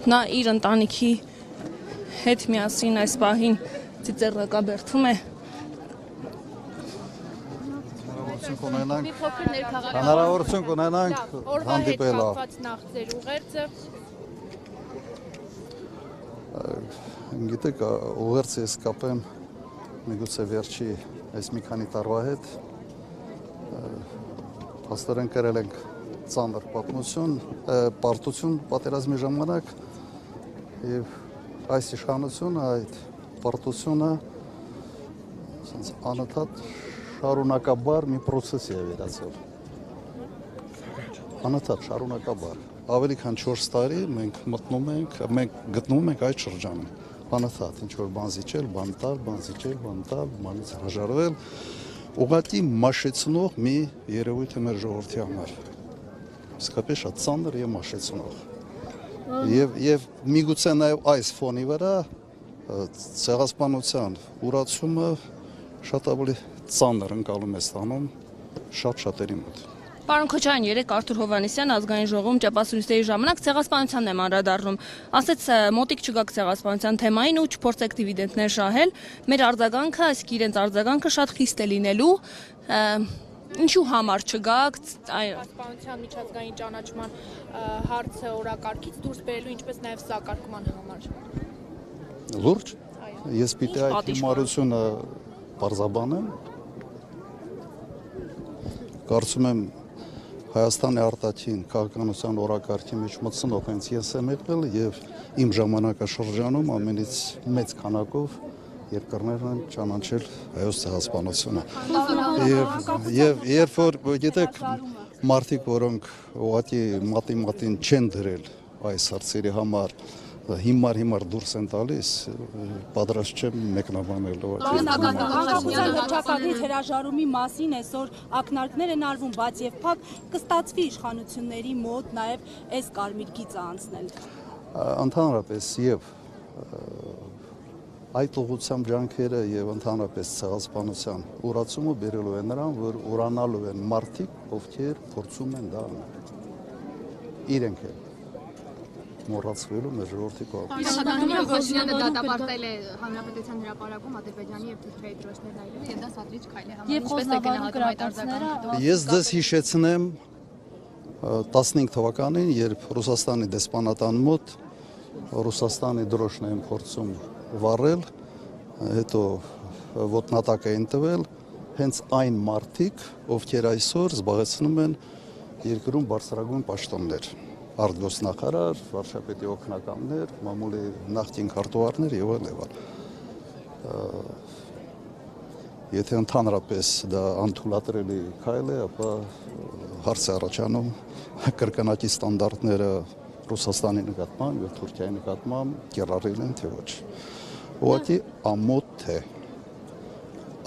Նա իր ընտանիքի հետ միասին այս պահին ծիծեռակաբերդում է։ Հնարավորություն կունենանք հանդիպելա։ Գիտեք, ուղերձ ես կապեմ միգուցե վերջի այս մի քանի տարվա հետ հաստորեն կրել ենք ծանր պարտություն պատերազմի ժամանակ եւ այս իշխանությունը այդ պարտությունը անընդհատ շարունակաբար մի process-ի է վերածել։ Անընդհատ շարունակաբար ավելի քան 4 տարի մենք գտնվում ենք այդ շրջանում։ Անընդհատ ինչ որ բան զիջել, բան տալ, բանից հրաժարվել, ուղղակի մաշեցնող մի երևույթ է մեր ժողովրդի համար։ Իսկապես շատ ծանր եւ մաշեցնող։ Եվ միգուցե նաեւ այս ֆոնի վրա ցեղասպանության ուրացումը շատ ավելի ծանր ընկալում է ստանում շատերի մոտ։ Պարոն Քոչարյան, երեկ Արթուր Հովհաննիսյանը ազգային ժողովում ճեպասույցների ժամանակ ցեղասպանությանն եմ անդրադառնում։ Ասեց մոտիկ չգաք ցեղասպանության թեմային ու չփորձեք դիվիդենտներ շահել։ Մեր արձագանքը, այսինքն իրենց արձագանքը շատ խիստ է լինելու։ Ինչու համար չգաք ցեղասպանության միջազգային ճանաչման հարցը օրակարգից դուրս բերելու, ինչպես նաև սակարկման համար։ Լուրջ։ Ես պիտի այդ հիմարությունը բարձաբանեմ։ Կարծում եմ Հայաստանի արտաքին քաղաքականության օրակարգի մեջ մտցնող հենց ես եմ եղել եւ իմ ժամանակաշրջանում ամենից մեծ քանակով երկրներ են ճանաչել հայոց ցեղասպանությունը։ Եվ երբ որ գիտեք մարդիկ, որոնք ուղղակի մատին չեն դրել այս հարցերի համար հիմար դուրս են տալիս, պատրաստ չեմ մեկնաբանելու։ Անկախության հռչակագրից հրաժարումի մասին այսօր ակնարկներ են արվում, բայց եւ փակ կստացվի իշխանությունների մոտ նաեւ այս կարմիր գիծը անցնել։ Ընդհանրապես եւ այդ ուղղությամբ ջանքերը եւ ընդհանրապես ցեղասպանության ուրացումը բերելու է նրան, որ ուրանալու են մարդիկ, ովքեր փորձում են դա անել։ Իրենք են մոռացվելու մեր ժողովրդի կողմից։ Փաշինյանը դատապարտել է Հանրապետության հրապարակում Ադրբեջանի եւ Թուրքիայի դրոշներն այլելու եւ դա սադրիչ քայլ է համարվում։ Ինչպես է գնահատում այդ արձագանքը։ Ես ձեզ հիշեցնեմ 15 թվականին, երբ Ռուսաստանի դեսպանատան մոտ Ռուսաստանի դրոշն էին փորձում վառել, հետո ոտնատակ էին տվել հենց այն մարդիկ, ովքեր այսօր զբաղեցնում են երկրում բարձրագույն պաշտոններ։ Արտգործնախարար, վարչապետի օգնականներ, մամուլի նախկին քարտուղարներ եւ այլն։ Եթե ընդհանրապես դա անթույլատրելի քայլ է, ապա հարց է առաջանում կրկնակի ստանդարտները Ռուսաստանի նկատմամբ եւ Թուրքիայի նկատմամբ կիրառել են թե ոչ։ Ուղղակի ամոթ է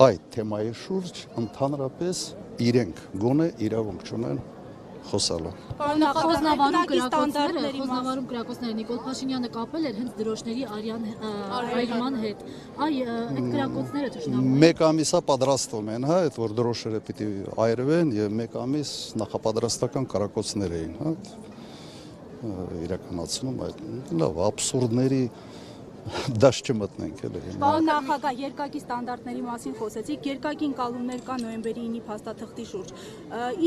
այդ թեմայի շուրջ ընդհանրապես իրենք գոնե իրավունք չունեն խոսալու։ Խոսնավարում կրակոցները Նիկոլ Փաշինյանը կապել էր հենց դրոշների այրման հետ։ Այդ կրակոցները թշնամու մեկ ամիսա պատրաստվում են, հա, այդ որ դրոշերը պիտի այրվեն եւ մեկ ամիս նախապատրաստական կրակոցներ էին, հա, իրականացնում այդ լավ աբսուրդների դաշտ չմտնենք էլի։ Պարոն նախագահ, երկակի ստանդարտների մասին խոսեցիք, երկակի ընկալումներ կա նոյեմբերի 9-ի փաստաթղթի շուրջ։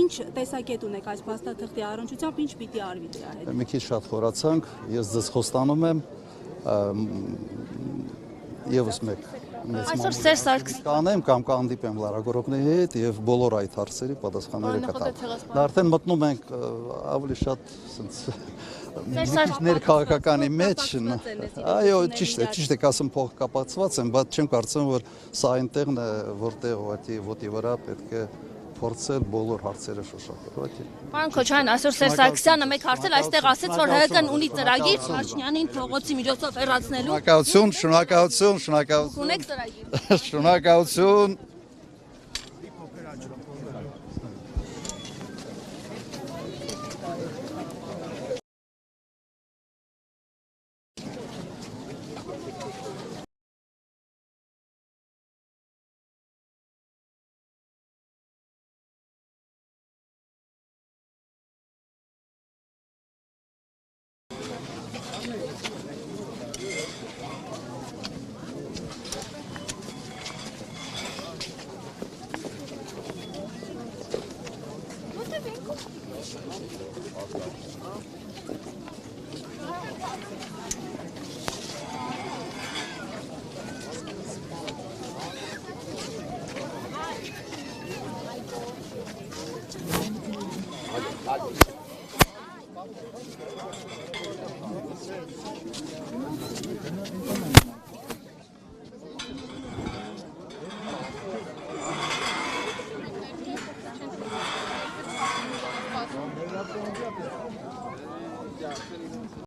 Ինչ տեսակետ ունեք այս փաստաթղթի առնչությամբ, ինչ պիտի արվի դրա հետ։ Մի քիչ շատ խորացանք, ես ձեզ խոստանում եմ եւս մեկ Այսօր Սերժ Սարգսյանը կանեմ կամ կհանդիպեմ լրագրողների հետ եւ բոլոր այդ հարցերի պատասխանները կտամ։ Դա արդեն մտնում ենք ավելի շատ ներքաղաքականի մեջ։ Այո, ճիշտ է, ասեմ փող կապացված են, բայց չեմ կարծում, որ սա այնտեղն է, որտեղ ոտի վրա պետք է փորձել բոլոր հարցերը շոշափել։ Պարոն Քոչարյան, այսօր Սերժ Սարգսյանը մեկ հարցել այստեղ ասեց, որ ՀԿ-ն ունի ծրագիր Փաշինյանին փողոցի միջոցով հեռացնելու։ Շնորհակալություն։ Ունեք ծրագիր։ Շնորհակալություն։ կողմից։